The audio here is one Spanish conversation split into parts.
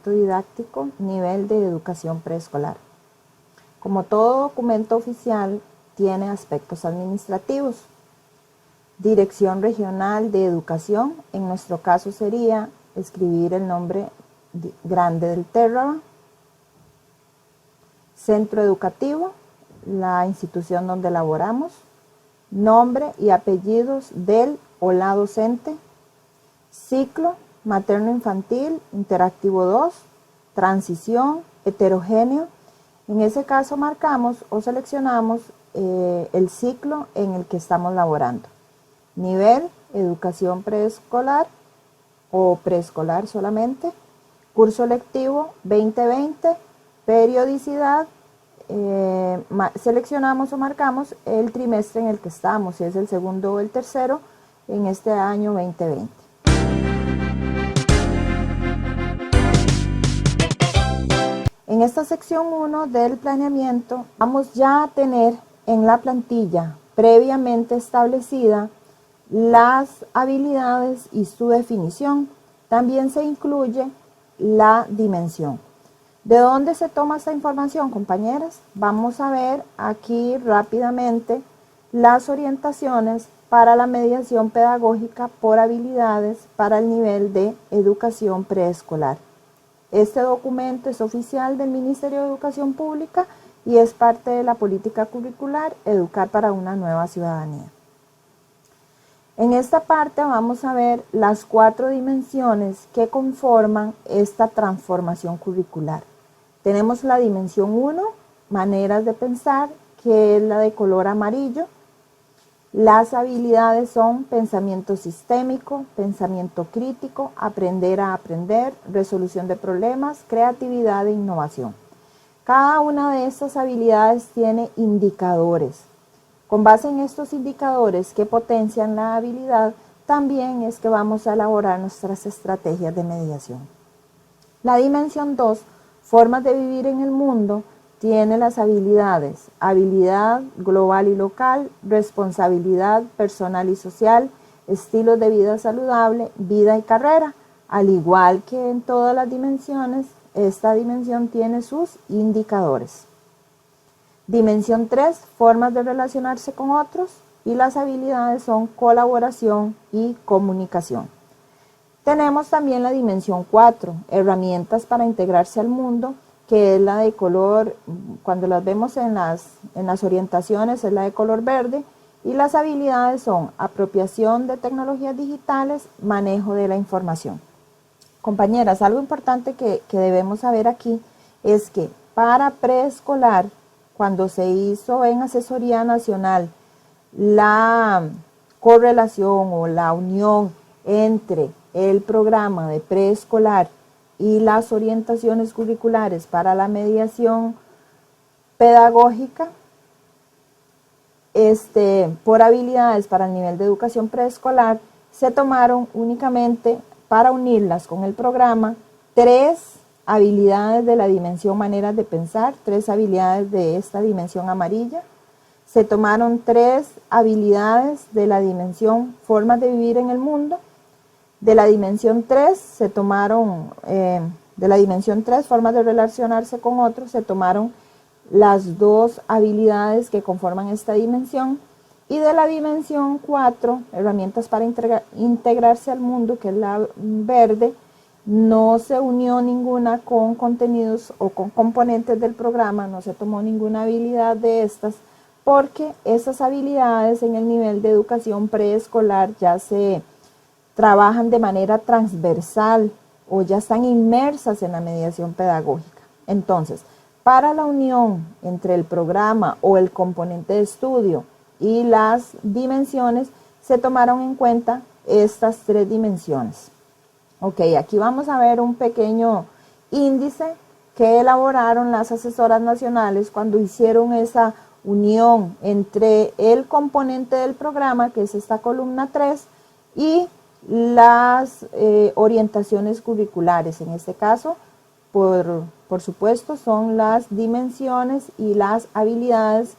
documento didáctico nivel de educación preescolar. Como todo documento oficial, tiene aspectos administrativos. Dirección Regional de Educación, en nuestro caso sería escribir el nombre grande del Térraba. Centro educativo, la institución donde laboramos. Nombre y apellidos del o la docente. Ciclo, materno-infantil, interactivo 2, transición, heterogéneo. En ese caso marcamos o seleccionamos el ciclo en el que estamos laborando. Nivel, educación preescolar o preescolar solamente. Curso lectivo 2020, periodicidad, seleccionamos o marcamos el trimestre en el que estamos, si es el segundo o el tercero en este año 2020. En esta sección 1 del planeamiento vamos ya a tener en la plantilla previamente establecida las habilidades y su definición. También se incluye la dimensión. ¿De dónde se toma esta información, compañeras? Vamos a ver aquí rápidamente las orientaciones para la mediación pedagógica por habilidades para el nivel de educación preescolar. Este documento es oficial del Ministerio de Educación Pública y es parte de la política curricular Educar para una nueva ciudadanía. En esta parte vamos a ver las 4 dimensiones que conforman esta transformación curricular. Tenemos la dimensión 1, maneras de pensar, que es la de color amarillo. Las habilidades son pensamiento sistémico, pensamiento crítico, aprender a aprender, resolución de problemas, creatividad e innovación. Cada una de estas habilidades tiene indicadores. Con base en estos indicadores que potencian la habilidad, también es que vamos a elaborar nuestras estrategias de mediación. La dimensión 2, formas de vivir en el mundo, tiene las habilidades, habilidad global y local, responsabilidad personal y social, estilos de vida saludable, vida y carrera. Al igual que en todas las dimensiones, esta dimensión tiene sus indicadores. Dimensión 3, formas de relacionarse con otros, y las habilidades son colaboración y comunicación. Tenemos también la dimensión 4, herramientas para integrarse al mundo, que es la de color, cuando las vemos en las orientaciones, es la de color verde, y las habilidades son apropiación de tecnologías digitales, manejo de la información. Compañeras, algo importante que debemos saber aquí es que para preescolar, cuando se hizo en Asesoría Nacional la correlación o la unión entre el programa de preescolar y las orientaciones curriculares para la mediación pedagógica, por habilidades para el nivel de educación preescolar, se tomaron únicamente para unirlas con el programa 3 habilidades de la dimensión maneras de pensar, 3 habilidades de esta dimensión amarilla. Se tomaron 3 habilidades de la dimensión formas de vivir en el mundo. De la dimensión 3 se tomaron, de la dimensión 3, formas de relacionarse con otros, se tomaron las 2 habilidades que conforman esta dimensión. Y de la dimensión 4, herramientas para integrarse al mundo, que es la verde, no se unió ninguna con contenidos o con componentes del programa, no se tomó ninguna habilidad de estas, porque esas habilidades en el nivel de educación preescolar ya se trabajan de manera transversal o ya están inmersas en la mediación pedagógica. Entonces, para la unión entre el programa o el componente de estudio y las dimensiones, se tomaron en cuenta estas 3 dimensiones. Ok, aquí vamos a ver un pequeño índice que elaboraron las asesoras nacionales cuando hicieron esa unión entre el componente del programa, que es esta columna 3, y las orientaciones curriculares. En este caso, por supuesto, son las dimensiones y las habilidades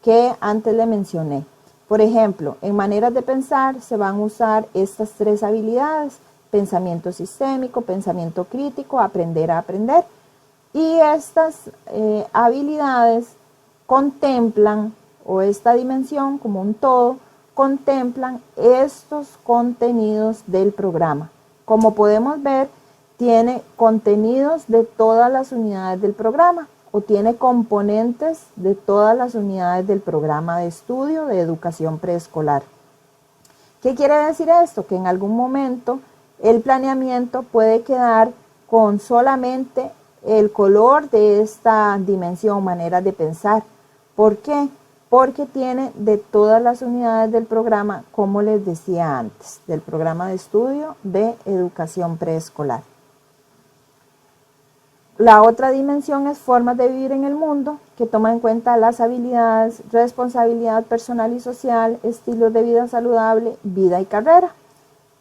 que antes le mencioné. Por ejemplo, en maneras de pensar se van a usar estas 3 habilidades: pensamiento sistémico, pensamiento crítico, aprender a aprender. Y estas habilidades contemplan, o esta dimensión como un todo, contemplan estos contenidos del programa. Como podemos ver, tiene contenidos de todas las unidades del programa o tiene componentes de todas las unidades del programa de estudio de educación preescolar. ¿Qué quiere decir esto? Que en algún momento el planeamiento puede quedar con solamente el color de esta dimensión, manera de pensar. ¿Por qué? Porque tiene de todas las unidades del programa, como les decía antes, del programa de estudio de educación preescolar. La otra dimensión es formas de vivir en el mundo, que toma en cuenta las habilidades, responsabilidad personal y social, estilos de vida saludable, vida y carrera.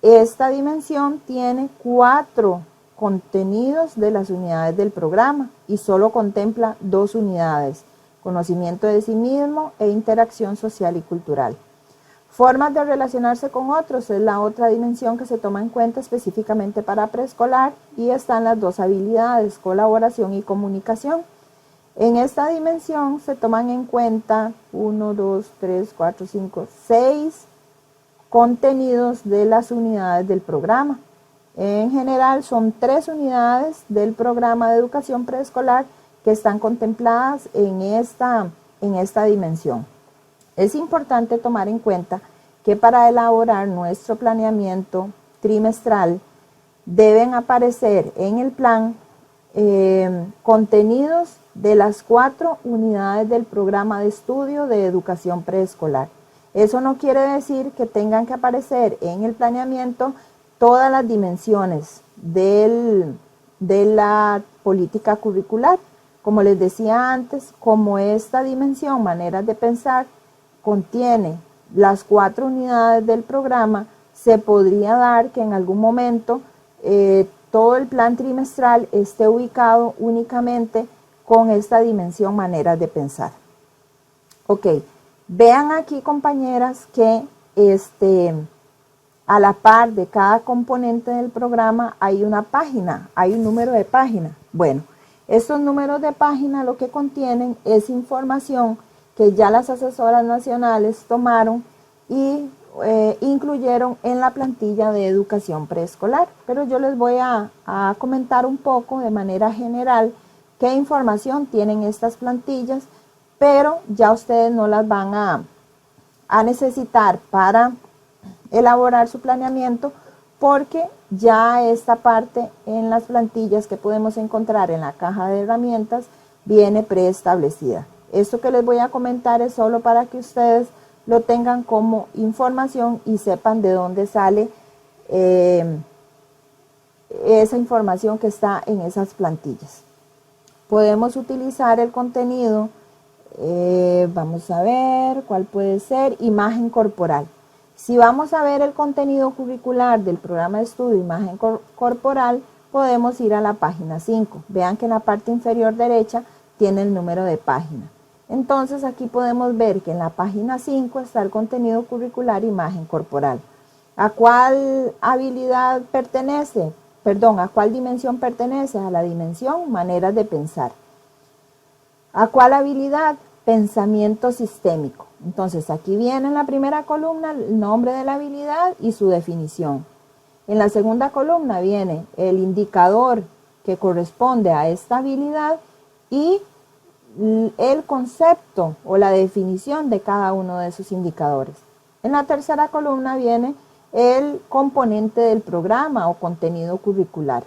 Esta dimensión tiene 4 contenidos de las unidades del programa y solo contempla 2 unidades, conocimiento de sí mismo e interacción social y cultural. Formas de relacionarse con otros es la otra dimensión que se toma en cuenta específicamente para preescolar y están las 2 habilidades, colaboración y comunicación. En esta dimensión se toman en cuenta 1, 2, 3, 4, 5, 6 contenidos de las unidades del programa. En general son 3 unidades del programa de educación preescolar que están contempladas en esta dimensión. Es importante tomar en cuenta que para elaborar nuestro planeamiento trimestral deben aparecer en el plan contenidos de las 4 unidades del programa de estudio de educación preescolar. Eso no quiere decir que tengan que aparecer en el planeamiento todas las dimensiones de la política curricular. Como les decía antes, como esta dimensión, maneras de pensar, contiene las 4 unidades del programa, se podría dar que en algún momento todo el plan trimestral esté ubicado únicamente con esta dimensión maneras de pensar. Ok, vean aquí, compañeras, que a la par de cada componente del programa hay una página, hay un número de página. Bueno, estos números de página lo que contienen es información que ya las asesoras nacionales tomaron y incluyeron en la plantilla de educación preescolar. Pero yo les voy a comentar un poco de manera general qué información tienen estas plantillas, pero ya ustedes no las van a necesitar para elaborar su planeamiento, porque ya esta parte en las plantillas que podemos encontrar en la caja de herramientas viene preestablecida. Esto que les voy a comentar es solo para que ustedes lo tengan como información y sepan de dónde sale esa información que está en esas plantillas. Podemos utilizar el contenido, vamos a ver cuál puede ser, imagen corporal. Si vamos a ver el contenido curricular del programa de estudio imagen corporal, podemos ir a la página 5. Vean que en la parte inferior derecha tiene el número de página. Entonces aquí podemos ver que en la página 5 está el contenido curricular imagen corporal. ¿A cuál habilidad pertenece? Perdón, ¿a cuál dimensión pertenece? A la dimensión maneras de pensar. ¿A cuál habilidad? Pensamiento sistémico. Entonces aquí viene en la primera columna el nombre de la habilidad y su definición. En la segunda columna viene el indicador que corresponde a esta habilidad y el concepto o la definición de cada uno de esos indicadores. En la tercera columna viene el componente del programa o contenido curricular.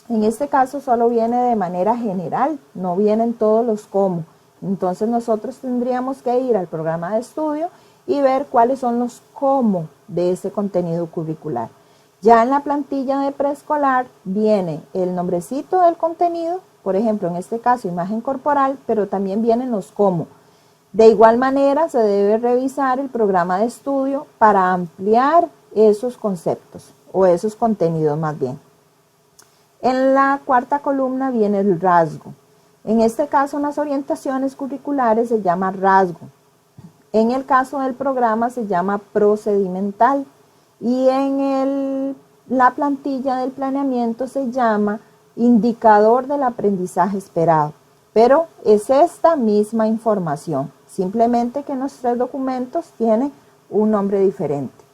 En este caso solo viene de manera general, no vienen todos los cómo. Entonces nosotros tendríamos que ir al programa de estudio y ver cuáles son los cómo de ese contenido curricular. Ya en la plantilla de preescolar viene el nombrecito del contenido, por ejemplo, en este caso imagen corporal, pero también vienen los cómo. De igual manera se debe revisar el programa de estudio para ampliar esos conceptos o esos contenidos más bien. En la cuarta columna viene el rasgo. En este caso, en las orientaciones curriculares se llama rasgo. En el caso del programa se llama procedimental. Y en la plantilla del planeamiento se llama indicador del aprendizaje esperado, pero es esta misma información, simplemente que en los 3 documentos tiene un nombre diferente.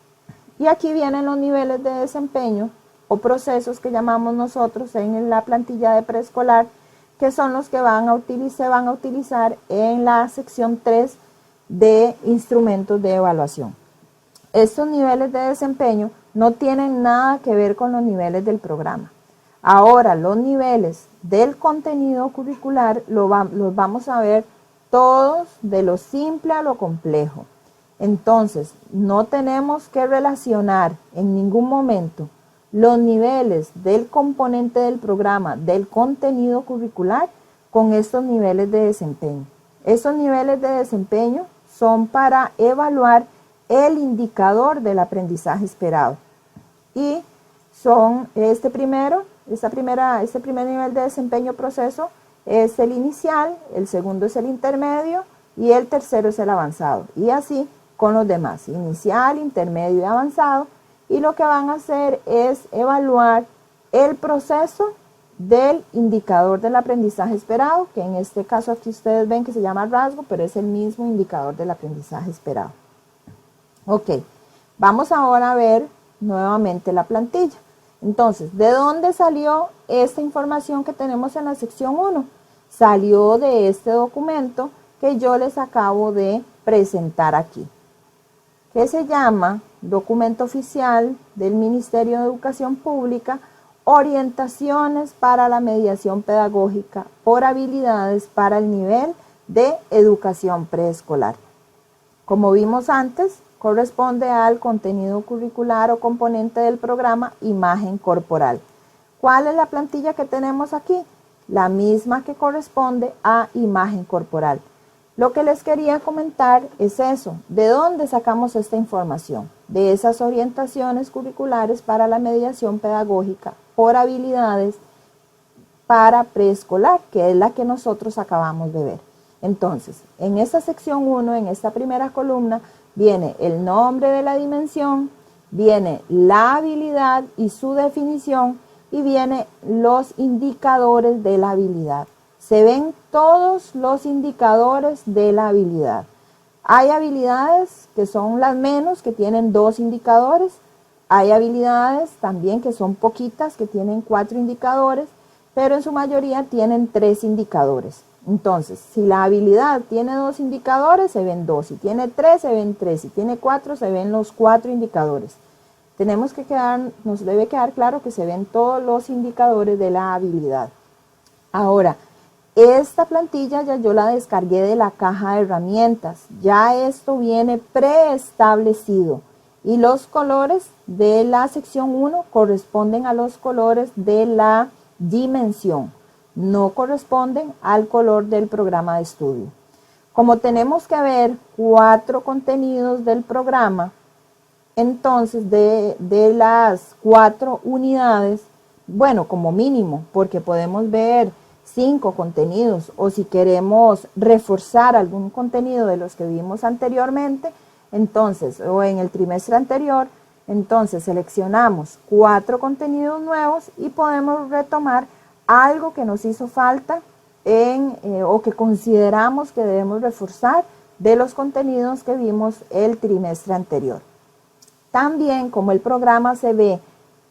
Y aquí vienen los niveles de desempeño o procesos que llamamos nosotros en la plantilla de preescolar, que son los que se van a utilizar en la sección 3 de instrumentos de evaluación. Estos niveles de desempeño no tienen nada que ver con los niveles del programa. Ahora, los niveles del contenido curricular los vamos a ver todos de lo simple a lo complejo. Entonces, no tenemos que relacionar en ningún momento los niveles del componente del programa, del contenido curricular, con estos niveles de desempeño. Estos niveles de desempeño son para evaluar el indicador del aprendizaje esperado. Y son este primer nivel de desempeño proceso es el inicial, el segundo es el intermedio y el tercero es el avanzado. Y así con los demás, inicial, intermedio y avanzado. Y lo que van a hacer es evaluar el proceso del indicador del aprendizaje esperado, que en este caso aquí ustedes ven que se llama rasgo, pero es el mismo indicador del aprendizaje esperado. Ok, vamos ahora a ver nuevamente la plantilla. Entonces, ¿de dónde salió esta información que tenemos en la sección 1? Salió de este documento que yo les acabo de presentar aquí, que se llama Documento Oficial del Ministerio de Educación Pública, Orientaciones para la Mediación Pedagógica por Habilidades para el Nivel de Educación Preescolar. Como vimos antes, corresponde al contenido curricular o componente del programa Imagen Corporal. ¿Cuál es la plantilla que tenemos aquí? La misma que corresponde a Imagen Corporal. Lo que les quería comentar es eso, ¿de dónde sacamos esta información? De esas orientaciones curriculares para la mediación pedagógica por habilidades para preescolar, que es la que nosotros acabamos de ver. Entonces, en esta sección 1, en esta primera columna, viene el nombre de la dimensión, viene la habilidad y su definición, y viene los indicadores de la habilidad. Se ven todos los indicadores de la habilidad. Hay habilidades que son las menos, que tienen 2 indicadores. Hay habilidades también que son poquitas, que tienen 4 indicadores, pero en su mayoría tienen 3 indicadores. Entonces, si la habilidad tiene 2 indicadores, se ven 2. Si tiene 3, se ven 3. Si tiene 4, se ven los 4 indicadores. Nos debe quedar claro que se ven todos los indicadores de la habilidad. Ahora, esta plantilla ya yo la descargué de la caja de herramientas. Ya esto viene preestablecido. Y los colores de la sección 1 corresponden a los colores de la dimensión. No corresponden al color del programa de estudio. Como tenemos que ver 4 contenidos del programa, entonces de las 4 unidades, bueno, como mínimo, porque podemos ver 5 contenidos, o si queremos reforzar algún contenido de los que vimos anteriormente, entonces, o en el trimestre anterior, entonces seleccionamos 4 contenidos nuevos y podemos retomar algo que nos hizo falta o que consideramos que debemos reforzar de los contenidos que vimos el trimestre anterior. También, como el programa se ve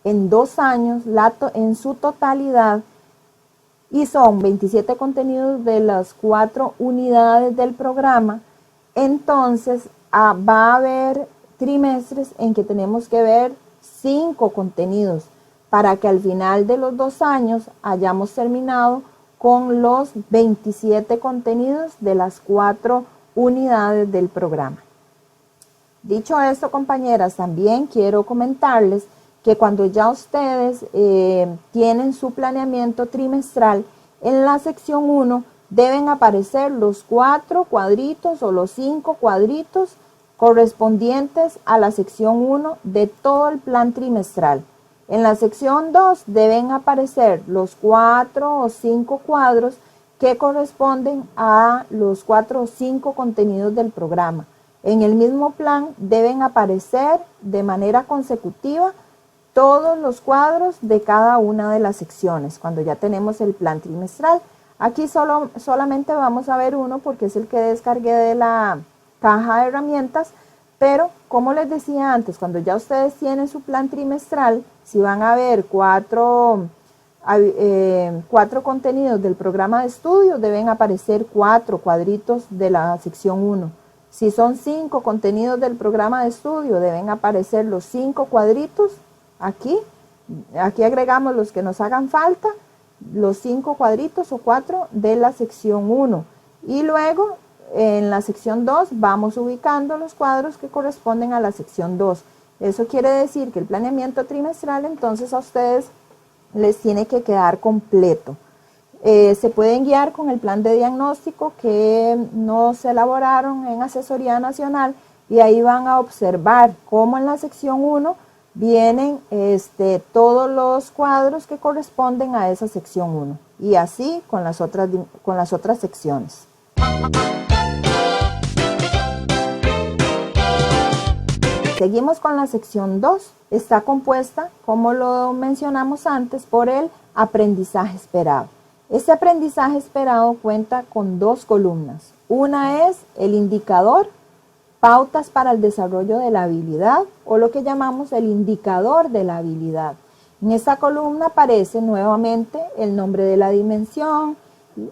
en 2 años, en su totalidad, y son 27 contenidos de las 4 unidades del programa, entonces va a haber trimestres en que tenemos que ver 5 contenidos para que al final de los 2 años hayamos terminado con los 27 contenidos de las 4 unidades del programa. Dicho esto, compañeras, también quiero comentarles que cuando ya ustedes tienen su planeamiento trimestral, en la sección 1 deben aparecer los 4 cuadritos o los 5 cuadritos correspondientes a la sección 1 de todo el plan trimestral. En la sección 2 deben aparecer los 4 o 5 cuadros que corresponden a los 4 o 5 contenidos del programa. En el mismo plan deben aparecer de manera consecutiva todos los cuadros de cada una de las secciones cuando ya tenemos el plan trimestral. Aquí solamente vamos a ver uno porque es el que descargué de la caja de herramientas, pero como les decía antes, cuando ya ustedes tienen su plan trimestral, si van a ver cuatro contenidos del programa de estudio, deben aparecer 4 cuadritos de la sección 1. Si son 5 contenidos del programa de estudio, deben aparecer los 5 cuadritos aquí. Aquí agregamos los que nos hagan falta, los 5 cuadritos o 4 de la sección 1. Y luego en la sección 2 vamos ubicando los cuadros que corresponden a la sección 2. Eso quiere decir que el planeamiento trimestral entonces a ustedes les tiene que quedar completo. Se pueden guiar con el plan de diagnóstico que nos elaboraron en Asesoría Nacional y ahí van a observar cómo en la sección 1 vienen todos los cuadros que corresponden a esa sección 1 y así con las otras secciones. Seguimos con la sección 2. Está compuesta, como lo mencionamos antes, por el aprendizaje esperado. Este aprendizaje esperado cuenta con 2 columnas. Una es el indicador, pautas para el desarrollo de la habilidad, o lo que llamamos el indicador de la habilidad. En esta columna aparece nuevamente el nombre de la dimensión,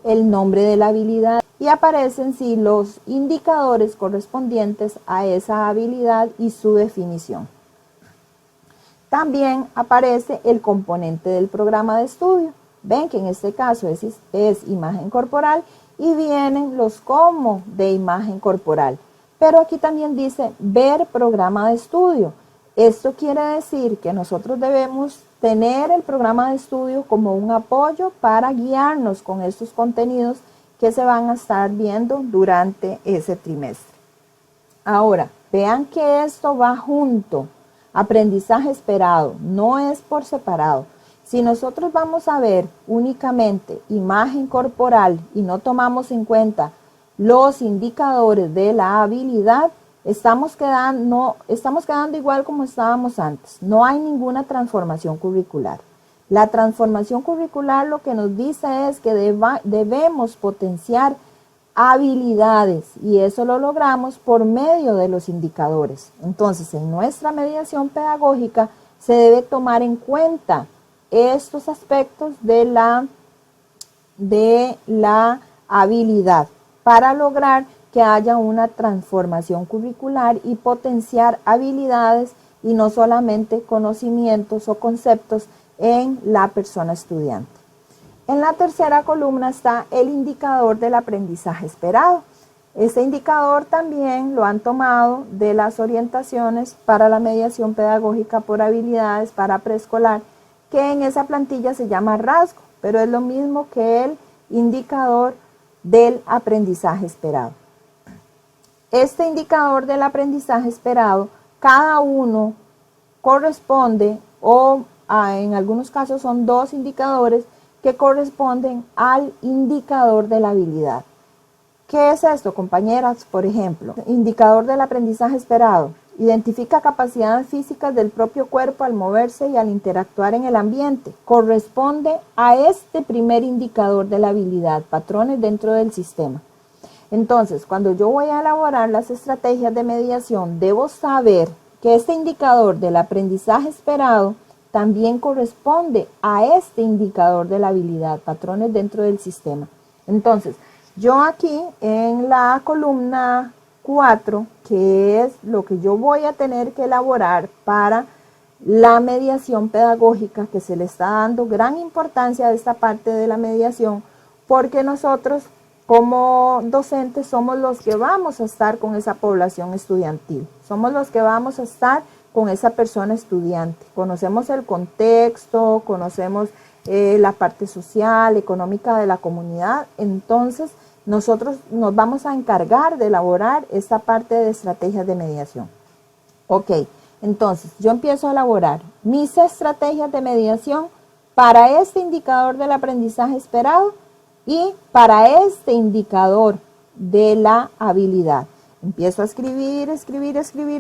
el nombre de la habilidad y aparecen los indicadores correspondientes a esa habilidad y su definición. También aparece el componente del programa de estudio. Ven que en este caso es imagen corporal y vienen los cómo de imagen corporal. Pero aquí también dice ver programa de estudio. Esto quiere decir que nosotros debemos tener el programa de estudio como un apoyo para guiarnos con estos contenidos que se van a estar viendo durante ese trimestre. Ahora, vean que esto va junto. Aprendizaje esperado, no es por separado. Si nosotros vamos a ver únicamente imagen corporal y no tomamos en cuenta los indicadores de la habilidad, estamos quedando igual como estábamos antes. No hay ninguna transformación curricular. La transformación curricular lo que nos dice es que debemos potenciar habilidades y eso lo logramos por medio de los indicadores. Entonces, en nuestra mediación pedagógica se debe tomar en cuenta estos aspectos de la habilidad para lograr que haya una transformación curricular y potenciar habilidades y no solamente conocimientos o conceptos en la persona estudiante. En la tercera columna está el indicador del aprendizaje esperado. Este indicador también lo han tomado de las orientaciones para la mediación pedagógica por habilidades para preescolar, que en esa plantilla se llama rasgo, pero es lo mismo que el indicador del aprendizaje esperado. Este indicador del aprendizaje esperado, cada uno corresponde en algunos casos son 2 indicadores que corresponden al indicador de la habilidad. ¿Qué es esto, compañeras? Por ejemplo, indicador del aprendizaje esperado. Identifica capacidades físicas del propio cuerpo al moverse y al interactuar en el ambiente. Corresponde a este primer indicador de la habilidad, patrones dentro del sistema. Entonces, cuando yo voy a elaborar las estrategias de mediación, debo saber que este indicador del aprendizaje esperado también corresponde a este indicador de la habilidad, patrones dentro del sistema. Entonces, yo aquí en la columna 4, que es lo que yo voy a tener que elaborar para la mediación pedagógica, que se le está dando gran importancia a esta parte de la mediación, porque nosotros como docentes somos los que vamos a estar con esa población estudiantil, somos los que vamos a estar con esa persona estudiante. Conocemos el contexto, conocemos la parte social, económica de la comunidad, entonces nosotros nos vamos a encargar de elaborar esta parte de estrategias de mediación. Ok, entonces yo empiezo a elaborar mis estrategias de mediación para este indicador del aprendizaje esperado y para este indicador de la habilidad. Empiezo a escribir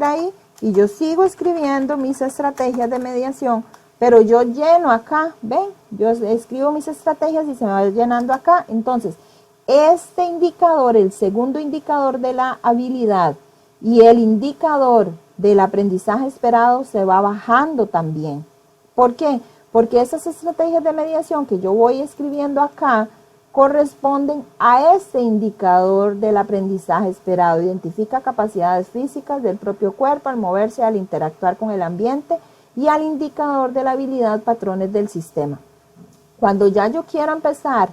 ahí y yo sigo escribiendo mis estrategias de mediación, pero yo lleno acá, ven, yo escribo mis estrategias y se me va llenando acá. Entonces, este indicador, el segundo indicador de la habilidad y el indicador del aprendizaje esperado se va bajando también. ¿Por qué? Porque esas estrategias de mediación que yo voy escribiendo acá corresponden a este indicador del aprendizaje esperado. Identifica capacidades físicas del propio cuerpo al moverse, al interactuar con el ambiente, y al indicador de la habilidad, patrones del sistema. Cuando ya yo quiero empezar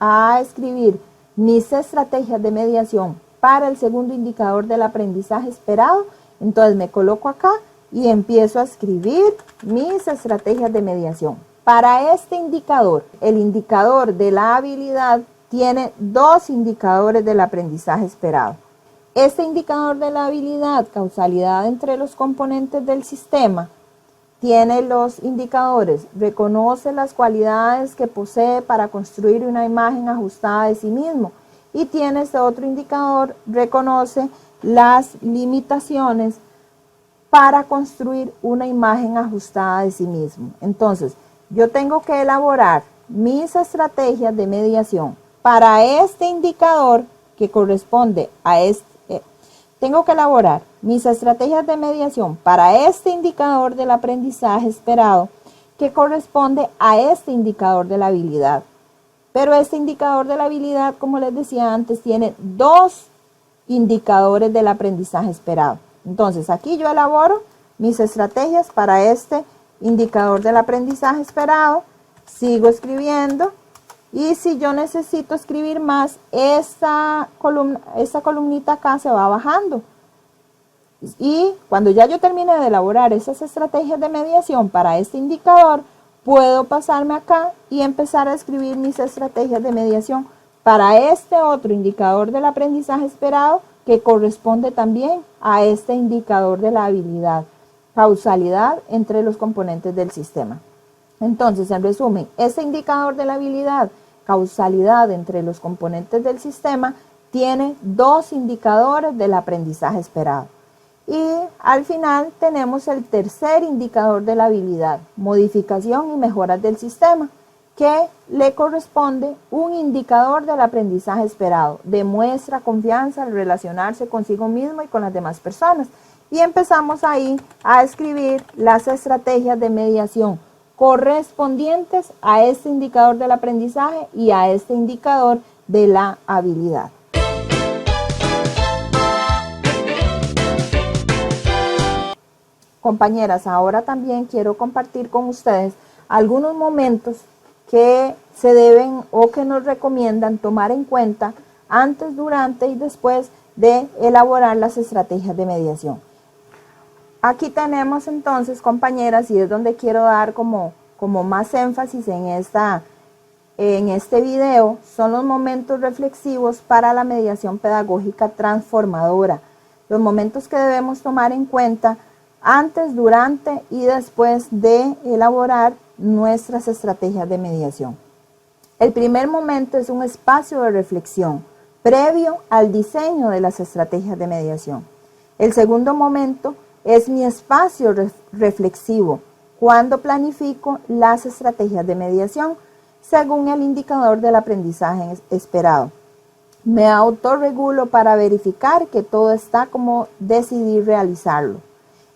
a escribir mis estrategias de mediación para el segundo indicador del aprendizaje esperado, entonces me coloco acá y empiezo a escribir mis estrategias de mediación. Para este indicador, el indicador de la habilidad tiene dos indicadores del aprendizaje esperado. Este indicador de la habilidad, causalidad entre los componentes del sistema, tiene los indicadores: reconoce las cualidades que posee para construir una imagen ajustada de sí mismo. Y tiene este otro indicador: reconoce las limitaciones para construir una imagen ajustada de sí mismo. Entonces, yo tengo que elaborar mis estrategias de mediación para este indicador que corresponde a este. Tengo que elaborar mis estrategias de mediación para este indicador del aprendizaje esperado que corresponde a este indicador de la habilidad. Pero este indicador de la habilidad, como les decía antes, tiene dos indicadores del aprendizaje esperado. Entonces, aquí yo elaboro mis estrategias para este indicador del aprendizaje esperado, sigo escribiendo, y si yo necesito escribir más, esta columnita acá se va bajando. Y cuando ya yo termine de elaborar esas estrategias de mediación para este indicador, puedo pasarme acá y empezar a escribir mis estrategias de mediación para este otro indicador del aprendizaje esperado que corresponde también a este indicador de la habilidad, causalidad entre los componentes del sistema. Entonces, en resumen, este indicador de la habilidad, causalidad entre los componentes del sistema, tiene dos indicadores del aprendizaje esperado. Y al final tenemos el tercer indicador de la habilidad, modificación y mejoras del sistema, que le corresponde un indicador del aprendizaje esperado. Demuestra confianza al relacionarse consigo mismo y con las demás personas. Y empezamos ahí a escribir las estrategias de mediación correspondientes a este indicador del aprendizaje y a este indicador de la habilidad. Compañeras, ahora también quiero compartir con ustedes algunos momentos que se deben o que nos recomiendan tomar en cuenta antes, durante y después de elaborar las estrategias de mediación. Aquí tenemos entonces, compañeras, y es donde quiero dar como más énfasis en este video, son los momentos reflexivos para la mediación pedagógica transformadora. Los momentos que debemos tomar en cuenta antes, durante y después de elaborar nuestras estrategias de mediación. El primer momento es un espacio de reflexión previo al diseño de las estrategias de mediación. El segundo momento es mi espacio reflexivo cuando planifico las estrategias de mediación según el indicador del aprendizaje esperado. Me autorregulo para verificar que todo está como decidí realizarlo.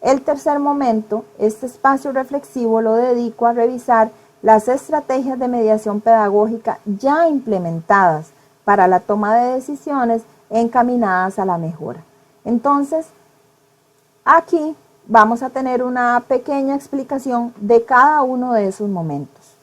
El tercer momento, este espacio reflexivo lo dedico a revisar las estrategias de mediación pedagógica ya implementadas para la toma de decisiones encaminadas a la mejora. Entonces, aquí vamos a tener una pequeña explicación de cada uno de esos momentos.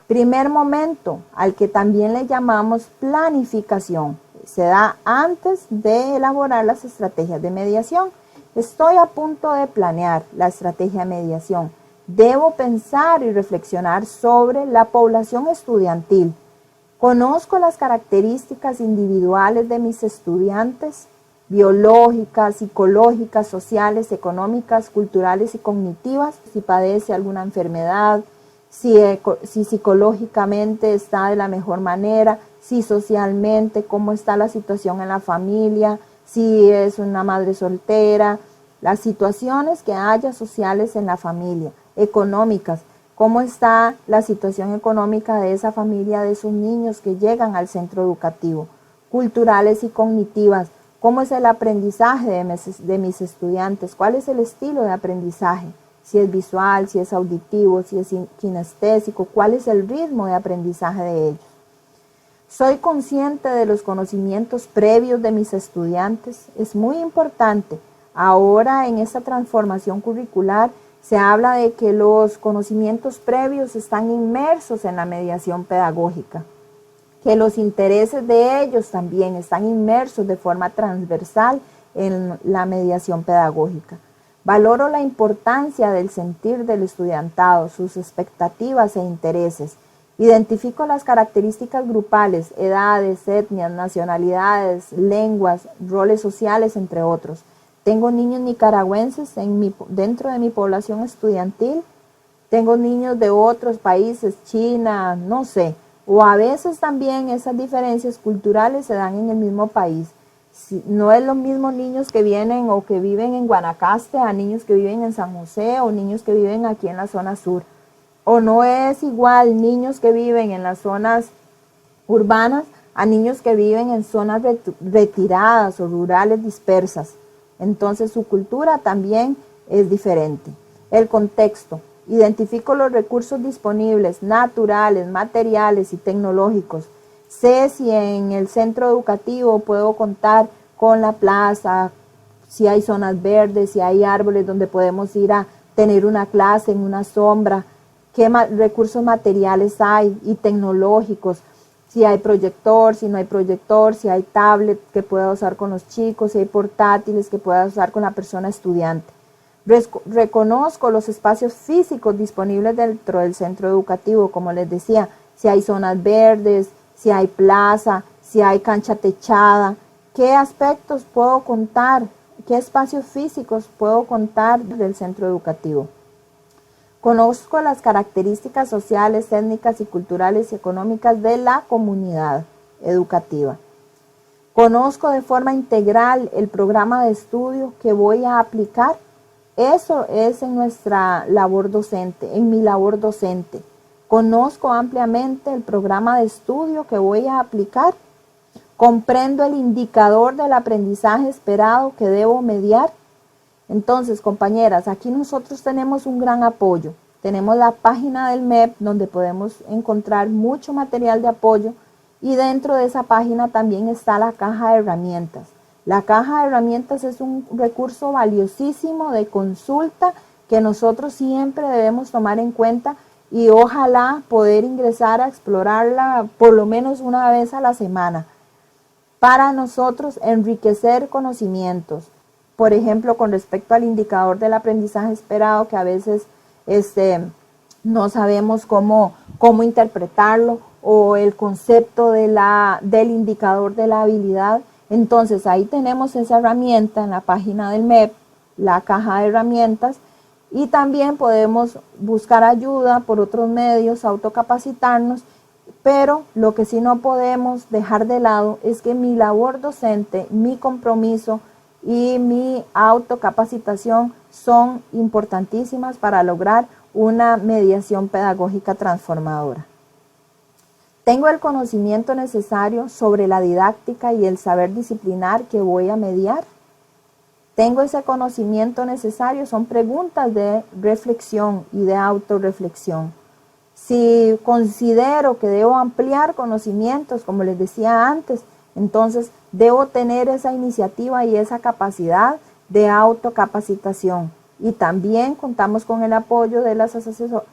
Primer momento, al que también le llamamos planificación. Se da antes de elaborar las estrategias de mediación. Estoy a punto de planear la estrategia de mediación. Debo pensar y reflexionar sobre la población estudiantil. Conozco las características individuales de mis estudiantes, biológicas, psicológicas, sociales, económicas, culturales y cognitivas. Si padece alguna enfermedad, si psicológicamente está de la mejor manera, si socialmente, cómo está la situación en la familia, si es una madre soltera, las situaciones que haya sociales en la familia, económicas, cómo está la situación económica de esa familia, de esos niños que llegan al centro educativo, culturales y cognitivas, cómo es el aprendizaje de mis estudiantes, cuál es el estilo de aprendizaje, si es visual, si es auditivo, si es kinestésico, cuál es el ritmo de aprendizaje de ellos. Soy consciente de los conocimientos previos de mis estudiantes, es muy importante. Ahora en esta transformación curricular se habla de que los conocimientos previos están inmersos en la mediación pedagógica, que los intereses de ellos también están inmersos de forma transversal en la mediación pedagógica. Valoro la importancia del sentir del estudiantado, sus expectativas e intereses. Identifico las características grupales, edades, etnias, nacionalidades, lenguas, roles sociales, entre otros. Tengo niños nicaragüenses dentro de mi población estudiantil, tengo niños de otros países, China, no sé, o a veces también esas diferencias culturales se dan en el mismo país. No es lo mismo niños que vienen o que viven en Guanacaste a niños que viven en San José o niños que viven aquí en la zona sur. O no es igual niños que viven en las zonas urbanas a niños que viven en zonas retiradas o rurales dispersas. Entonces su cultura también es diferente. El contexto. Identifico los recursos disponibles, naturales, materiales y tecnológicos. Sé si en el centro educativo puedo contar con la plaza, si hay zonas verdes, si hay árboles donde podemos ir a tener una clase en una sombra, qué recursos materiales hay y tecnológicos, si hay proyector, si no hay proyector, si hay tablet que pueda usar con los chicos, si hay portátiles que pueda usar con la persona estudiante. Reconozco los espacios físicos disponibles dentro del centro educativo, como les decía, si hay zonas verdes, si hay plaza, si hay cancha techada, qué aspectos puedo contar, qué espacios físicos puedo contar del centro educativo. Conozco las características sociales, étnicas y culturales y económicas de la comunidad educativa. Conozco de forma integral el programa de estudio que voy a aplicar. Eso es en nuestra labor docente, en mi labor docente. Conozco ampliamente el programa de estudio que voy a aplicar. Comprendo el indicador del aprendizaje esperado que debo mediar. Entonces, compañeras, aquí nosotros tenemos un gran apoyo. Tenemos la página del MEP donde podemos encontrar mucho material de apoyo y dentro de esa página también está la caja de herramientas. La caja de herramientas es un recurso valiosísimo de consulta que nosotros siempre debemos tomar en cuenta y ojalá poder ingresar a explorarla por lo menos una vez a la semana para nosotros enriquecer conocimientos. Por ejemplo, con respecto al indicador del aprendizaje esperado, que a veces no sabemos cómo interpretarlo, o el concepto del indicador de la habilidad. Entonces ahí tenemos esa herramienta en la página del MEP, la caja de herramientas, y también podemos buscar ayuda por otros medios, autocapacitarnos, pero lo que sí no podemos dejar de lado es que mi labor docente, mi compromiso y mi autocapacitación son importantísimas para lograr una mediación pedagógica transformadora. Tengo el conocimiento necesario sobre la didáctica y el saber disciplinar que voy a mediar. Tengo ese conocimiento necesario, son preguntas de reflexión y de autorreflexión. Si considero que debo ampliar conocimientos, como les decía antes, entonces debo tener esa iniciativa y esa capacidad de autocapacitación. Y también contamos con el apoyo de las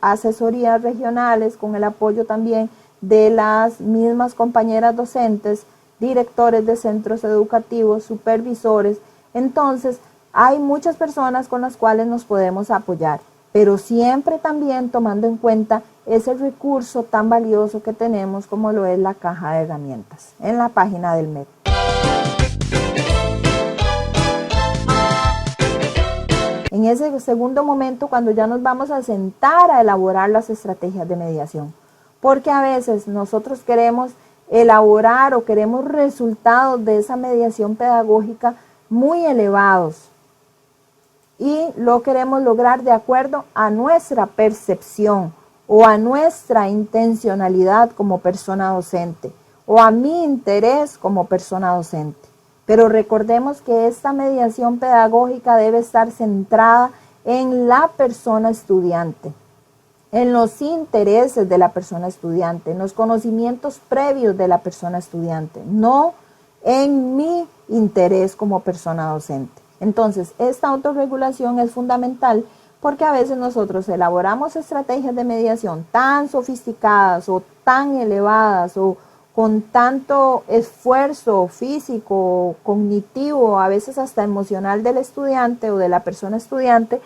asesorías regionales, con el apoyo también de las mismas compañeras docentes, directores de centros educativos, supervisores. Entonces, hay muchas personas con las cuales nos podemos apoyar, pero siempre también tomando en cuenta ese recurso tan valioso que tenemos como lo es la caja de herramientas en la página del MEP. En ese segundo momento, cuando ya nos vamos a sentar a elaborar las estrategias de mediación. Porque a veces nosotros queremos elaborar o queremos resultados de esa mediación pedagógica muy elevados y lo queremos lograr de acuerdo a nuestra percepción o a nuestra intencionalidad como persona docente o a mi interés como persona docente. Pero recordemos que esta mediación pedagógica debe estar centrada en la persona estudiante, en los intereses de la persona estudiante, en los conocimientos previos de la persona estudiante, no en mi interés como persona docente. Entonces, esta autorregulación es fundamental porque a veces nosotros elaboramos estrategias de mediación tan sofisticadas o tan elevadas o con tanto esfuerzo físico, cognitivo, a veces hasta emocional del estudiante o de la persona estudiante,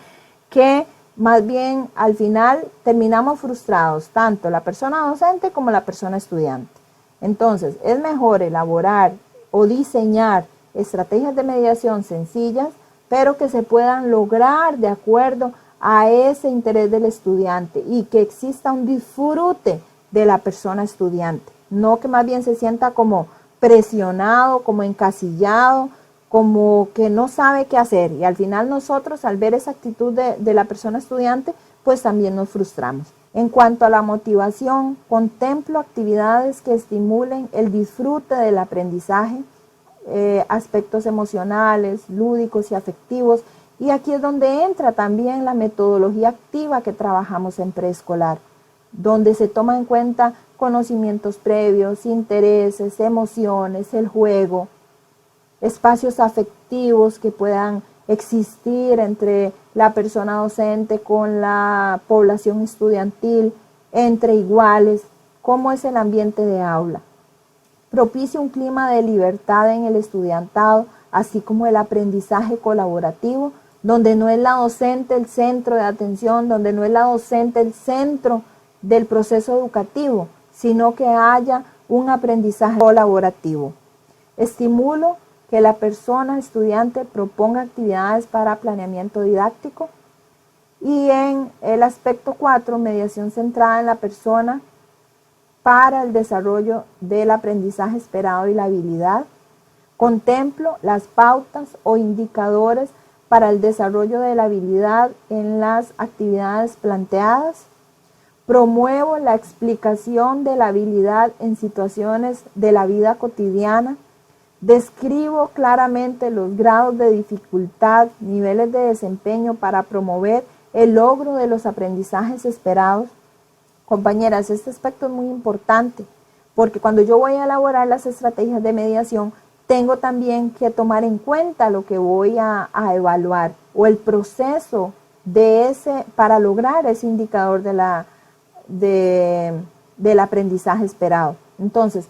que más bien al final terminamos frustrados, tanto la persona docente como la persona estudiante. Entonces, es mejor elaborar o diseñar estrategias de mediación sencillas, pero que se puedan lograr de acuerdo a ese interés del estudiante y que exista un disfrute de la persona estudiante. No que más bien se sienta como presionado, como encasillado, como que no sabe qué hacer. Y al final nosotros, al ver esa actitud de la persona estudiante, pues también nos frustramos. En cuanto a la motivación, contemplo actividades que estimulen el disfrute del aprendizaje, aspectos emocionales, lúdicos y afectivos. Y aquí es donde entra también la metodología activa que trabajamos en preescolar, donde se toma en cuenta conocimientos previos, intereses, emociones, el juego, espacios afectivos que puedan existir entre la persona docente con la población estudiantil, entre iguales, cómo es el ambiente de aula. Propicia un clima de libertad en el estudiantado, así como el aprendizaje colaborativo, donde no es la docente el centro de atención, donde no es la docente el centro del proceso educativo, sino que haya un aprendizaje colaborativo. Estimulo que la persona estudiante proponga actividades para planeamiento didáctico. Y en el aspecto 4, mediación centrada en la persona para el desarrollo del aprendizaje esperado y la habilidad. Contemplo las pautas o indicadores para el desarrollo de la habilidad en las actividades planteadas. Promuevo la explicación de la habilidad en situaciones de la vida cotidiana. Describo claramente los grados de dificultad, niveles de desempeño para promover el logro de los aprendizajes esperados. Compañeras, este aspecto es muy importante porque cuando yo voy a elaborar las estrategias de mediación, tengo también que tomar en cuenta lo que voy a evaluar o el proceso para lograr ese indicador del aprendizaje esperado. Entonces,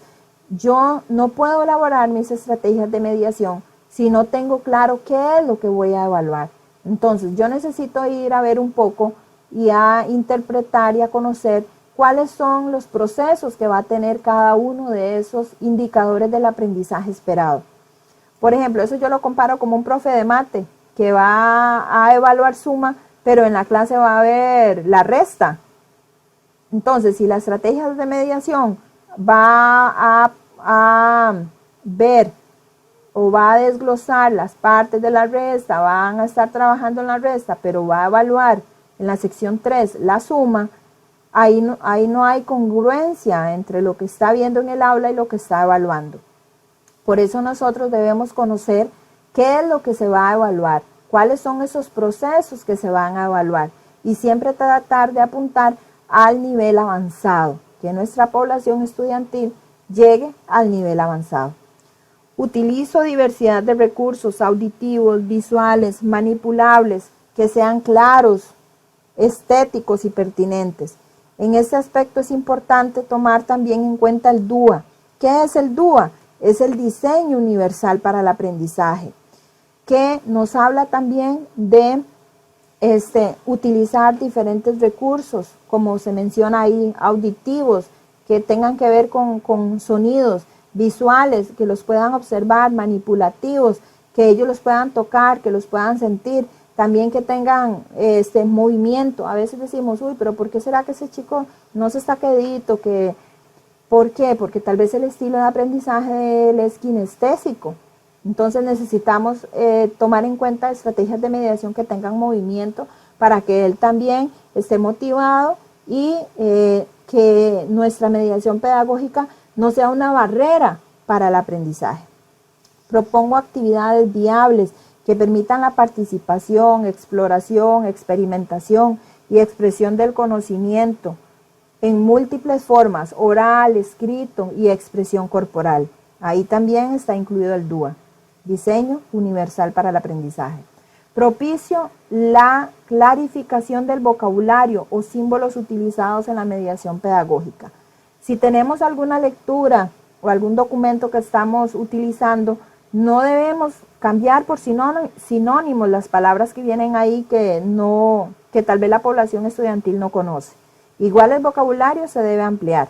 yo no puedo elaborar mis estrategias de mediación si no tengo claro qué es lo que voy a evaluar. Entonces, yo necesito ir a ver un poco y a interpretar y a conocer cuáles son los procesos que va a tener cada uno de esos indicadores del aprendizaje esperado. Por ejemplo, eso yo lo comparo como un profe de mate que va a evaluar suma, pero en la clase va a ver la resta. Entonces, si la estrategia de mediación va a ver o va a desglosar las partes de la resta, van a estar trabajando en la resta, pero va a evaluar en la sección 3 la suma, ahí no hay congruencia entre lo que está viendo en el aula y lo que está evaluando. Por eso nosotros debemos conocer qué es lo que se va a evaluar, cuáles son esos procesos que se van a evaluar y siempre tratar de apuntar al nivel avanzado, que nuestra población estudiantil llegue al nivel avanzado. Utilizo diversidad de recursos auditivos, visuales, manipulables, que sean claros, estéticos y pertinentes. En este aspecto es importante tomar también en cuenta el DUA. ¿Qué es el DUA? Es el diseño universal para el aprendizaje, que nos habla también de utilizar diferentes recursos, como se menciona ahí, auditivos, que tengan que ver con sonidos, visuales, que los puedan observar, manipulativos, que ellos los puedan tocar, que los puedan sentir, también que tengan movimiento. A veces decimos, uy, pero ¿por qué será que ese chico no se está quedito? ¿Por qué? Porque tal vez el estilo de aprendizaje de él es kinestésico. Entonces necesitamos tomar en cuenta estrategias de mediación que tengan movimiento para que él también esté motivado y que nuestra mediación pedagógica no sea una barrera para el aprendizaje. Propongo actividades viables que permitan la participación, exploración, experimentación y expresión del conocimiento en múltiples formas, oral, escrito y expresión corporal. Ahí también está incluido el DUA, diseño universal para el aprendizaje. Propicio la clarificación del vocabulario o símbolos utilizados en la mediación pedagógica. Si tenemos alguna lectura o algún documento que estamos utilizando, no debemos cambiar por sinónimos las palabras que vienen ahí que tal vez la población estudiantil no conoce. Igual el vocabulario se debe ampliar.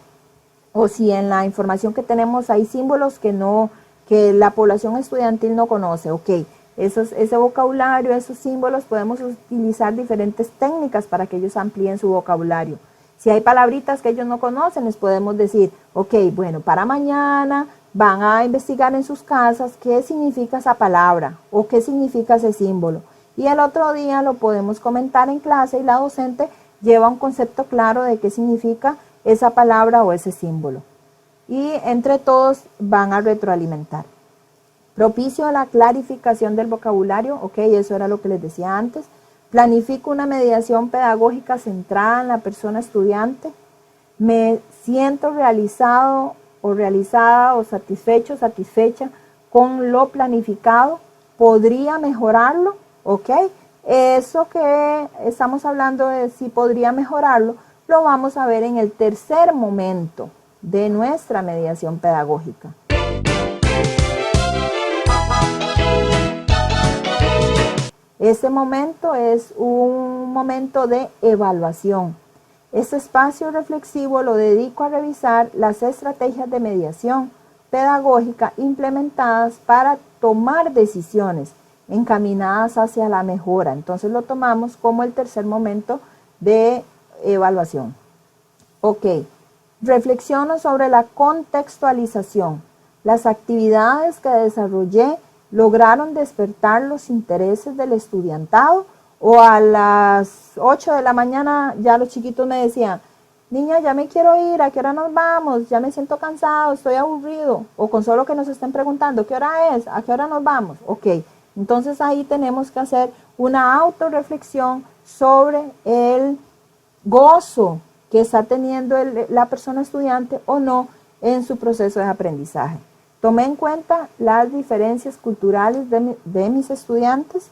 O si en la información que tenemos hay símbolos que la población estudiantil no conoce, ok, ese vocabulario, esos símbolos, podemos utilizar diferentes técnicas para que ellos amplíen su vocabulario. Si hay palabritas que ellos no conocen, les podemos decir, ok, bueno, para mañana van a investigar en sus casas qué significa esa palabra o qué significa ese símbolo. Y el otro día lo podemos comentar en clase y la docente lleva un concepto claro de qué significa esa palabra o ese símbolo. Y entre todos van a retroalimentar. Propicio la clarificación del vocabulario, ok, eso era lo que les decía antes. Planifico una mediación pedagógica centrada en la persona estudiante. Me siento realizado o realizada o satisfecho, satisfecha con lo planificado. ¿Podría mejorarlo? Ok, eso que estamos hablando de si podría mejorarlo, lo vamos a ver en el tercer momento de nuestra mediación pedagógica. Este momento es un momento de evaluación. Este espacio reflexivo lo dedico a revisar las estrategias de mediación pedagógica implementadas para tomar decisiones encaminadas hacia la mejora. Entonces lo tomamos como el tercer momento de evaluación. Ok, reflexiono sobre la contextualización. Las actividades que desarrollé lograron despertar los intereses del estudiantado, o a las 8 de la mañana ya los chiquitos me decían, niña, ya me quiero ir, ¿a qué hora nos vamos? Ya me siento cansado, estoy aburrido. O con solo que nos estén preguntando, ¿qué hora es? ¿A qué hora nos vamos? Ok, entonces ahí tenemos que hacer una autorreflexión sobre el gozo que está teniendo la persona estudiante o no en su proceso de aprendizaje. Tomé en cuenta las diferencias culturales de mis estudiantes,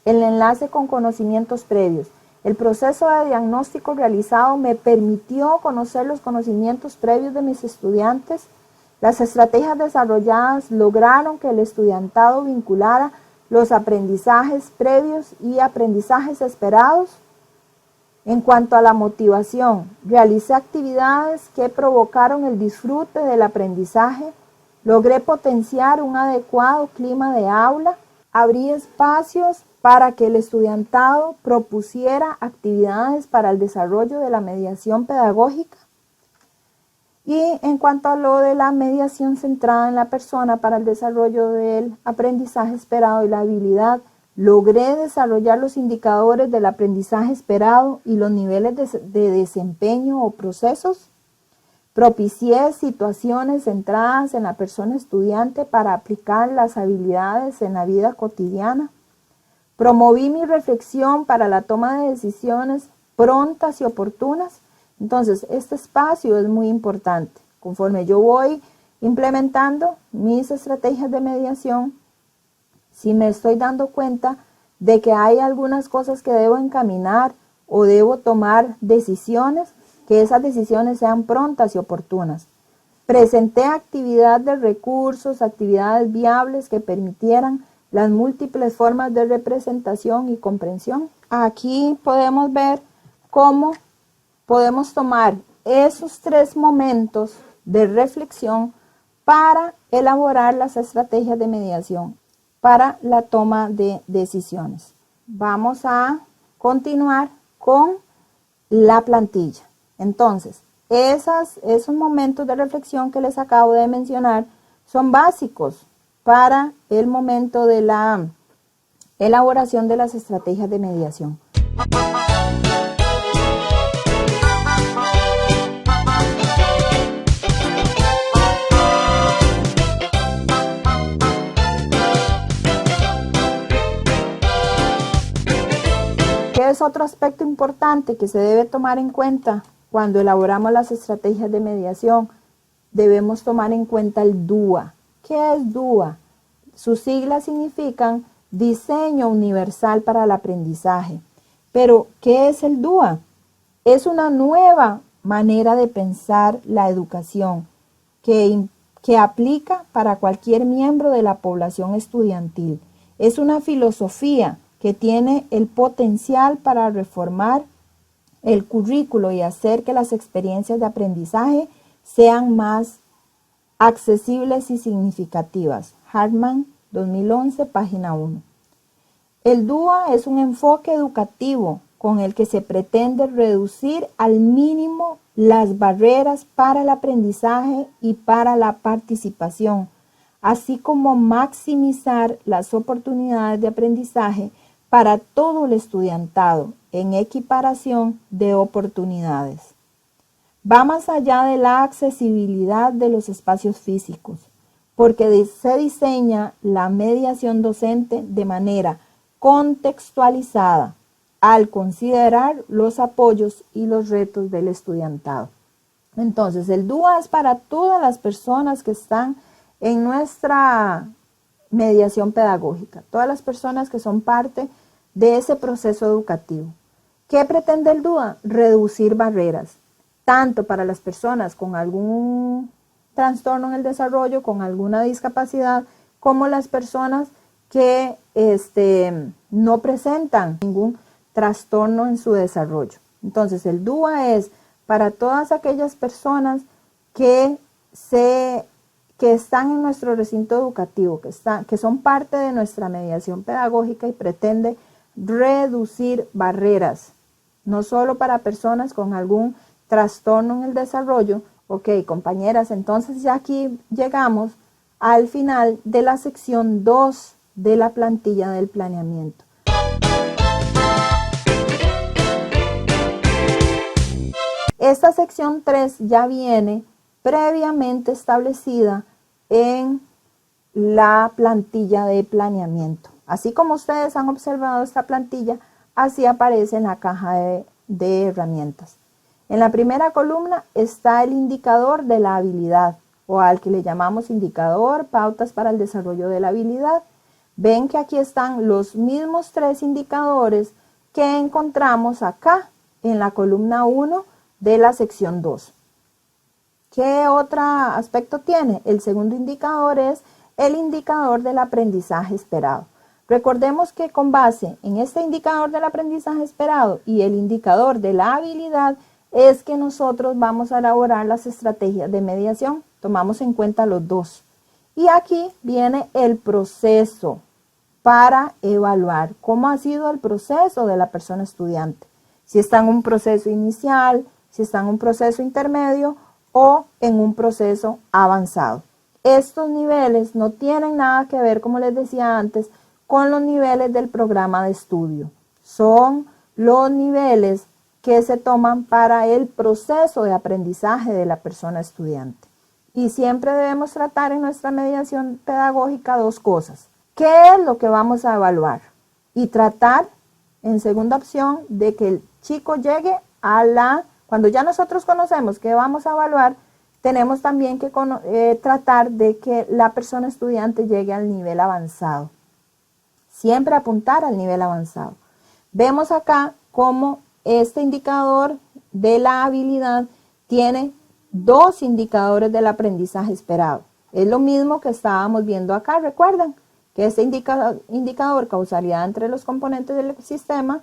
el enlace con conocimientos previos. El proceso de diagnóstico realizado me permitió conocer los conocimientos previos de mis estudiantes. Las estrategias desarrolladas lograron que el estudiantado vinculara los aprendizajes previos y aprendizajes esperados. En cuanto a la motivación, realicé actividades que provocaron el disfrute del aprendizaje. Logré potenciar un adecuado clima de aula. Abrí espacios para que el estudiantado propusiera actividades para el desarrollo de la mediación pedagógica. Y en cuanto a lo de la mediación centrada en la persona para el desarrollo del aprendizaje esperado y la habilidad, logré desarrollar los indicadores del aprendizaje esperado y los niveles de desempeño o procesos. Propicié situaciones centradas en la persona estudiante para aplicar las habilidades en la vida cotidiana. Promoví mi reflexión para la toma de decisiones prontas y oportunas. Entonces, este espacio es muy importante. Conforme yo voy implementando mis estrategias de mediación, si me estoy dando cuenta de que hay algunas cosas que debo encaminar o debo tomar decisiones, que esas decisiones sean prontas y oportunas. Presenté actividad de recursos, actividades viables que permitieran las múltiples formas de representación y comprensión. Aquí podemos ver cómo podemos tomar esos tres momentos de reflexión para elaborar las estrategias de mediación para la toma de decisiones. vamos a continuar con la plantilla. Entonces, esos momentos de reflexión que les acabo de mencionar son básicos para el momento de la elaboración de las estrategias de mediación. ¿Qué es otro aspecto importante que se debe tomar en cuenta cuando elaboramos las estrategias de mediación? Debemos tomar en cuenta el DUA. ¿Qué es DUA? Sus siglas significan Diseño Universal para el Aprendizaje. Pero, ¿qué es el DUA? Es una nueva manera de pensar la educación que aplica para cualquier miembro de la población estudiantil. Es una filosofía que tiene el potencial para reformar el currículo y hacer que las experiencias de aprendizaje sean más accesibles y significativas. Hartman, 2011, página 1. El DUA es un enfoque educativo con el que se pretende reducir al mínimo las barreras para el aprendizaje y para la participación, así como maximizar las oportunidades de aprendizaje para todo el estudiantado en equiparación de oportunidades. Va más allá de la accesibilidad de los espacios físicos, porque se diseña la mediación docente de manera contextualizada al considerar los apoyos y los retos del estudiantado. Entonces, el DUA es para todas las personas que están en nuestra mediación pedagógica, todas las personas que son parte de ese proceso educativo. ¿Qué pretende el DUA? Reducir barreras, tanto para las personas con algún trastorno en el desarrollo, con alguna discapacidad, como las personas que no presentan ningún trastorno en su desarrollo. Entonces, el DUA es para todas aquellas personas que están en nuestro recinto educativo, que son parte de nuestra mediación pedagógica y pretende reducir barreras, no solo para personas con algún trastorno en el desarrollo. Ok, compañeras, entonces ya aquí llegamos al final de la sección 2 de la plantilla del planeamiento. Esta sección 3 ya viene previamente establecida en la plantilla de planeamiento. Así como ustedes han observado esta plantilla, así aparece en la caja de herramientas. En la primera columna está el indicador de la habilidad, o al que le llamamos indicador, pautas para el desarrollo de la habilidad. Ven que aquí están los mismos 3 indicadores que encontramos acá en la columna 1 de la sección 2. ¿Qué otro aspecto tiene? El segundo indicador es el indicador del aprendizaje esperado. Recordemos que con base en este indicador del aprendizaje esperado y el indicador de la habilidad es que nosotros vamos a elaborar las estrategias de mediación. Tomamos en cuenta los dos. Y aquí viene el proceso para evaluar cómo ha sido el proceso de la persona estudiante. Si está en un proceso inicial, si está en un proceso intermedio o en un proceso avanzado. Estos niveles no tienen nada que ver, como les decía antes, con los niveles del programa de estudio. Son los niveles que se toman para el proceso de aprendizaje de la persona estudiante. Y siempre debemos tratar en nuestra mediación pedagógica 2 cosas. ¿Qué es lo que vamos a evaluar? Y tratar, en segunda opción, de que el chico llegue a cuando ya nosotros conocemos qué vamos a evaluar, tenemos también que tratar de que la persona estudiante llegue al nivel avanzado. Siempre apuntar al nivel avanzado. Vemos acá cómo este indicador de la habilidad tiene 2 indicadores del aprendizaje esperado. Es lo mismo que estábamos viendo acá, ¿recuerdan? Que este indicador causalidad entre los componentes del sistema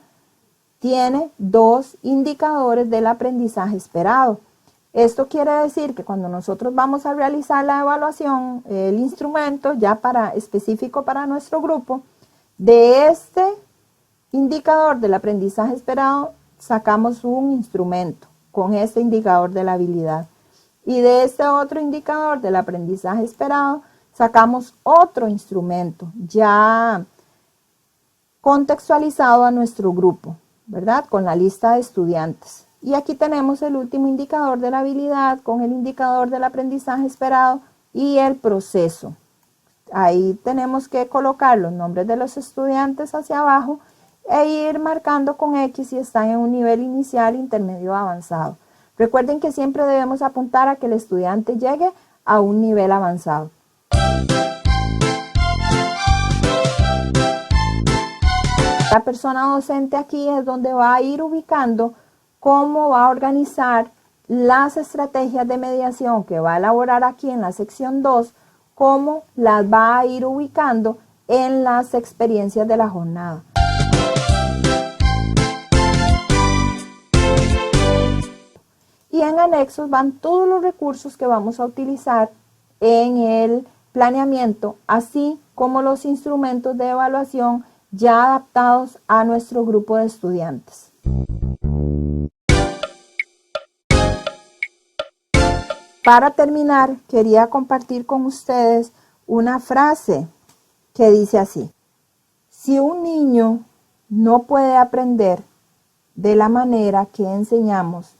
tiene 2 indicadores del aprendizaje esperado. Esto quiere decir que cuando nosotros vamos a realizar la evaluación, el instrumento ya específico para nuestro grupo, de este indicador del aprendizaje esperado, sacamos un instrumento con este indicador de la habilidad. Y de este otro indicador del aprendizaje esperado, sacamos otro instrumento ya contextualizado a nuestro grupo, ¿verdad? Con la lista de estudiantes. Y aquí tenemos el último indicador de la habilidad con el indicador del aprendizaje esperado y el proceso. Ahí tenemos que colocar los nombres de los estudiantes hacia abajo e ir marcando con X si están en un nivel inicial, intermedio o avanzado. Recuerden que siempre debemos apuntar a que el estudiante llegue a un nivel avanzado. La persona docente aquí es donde va a ir ubicando cómo va a organizar las estrategias de mediación que va a elaborar aquí en la sección 2, cómo las va a ir ubicando en las experiencias de la jornada. Y en anexos van todos los recursos que vamos a utilizar en el planeamiento, así como los instrumentos de evaluación ya adaptados a nuestro grupo de estudiantes. Para terminar, quería compartir con ustedes una frase que dice así: si un niño no puede aprender de la manera que enseñamos,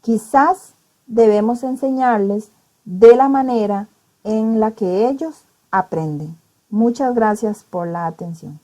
quizás debemos enseñarles de la manera en la que ellos aprenden. Muchas gracias por la atención.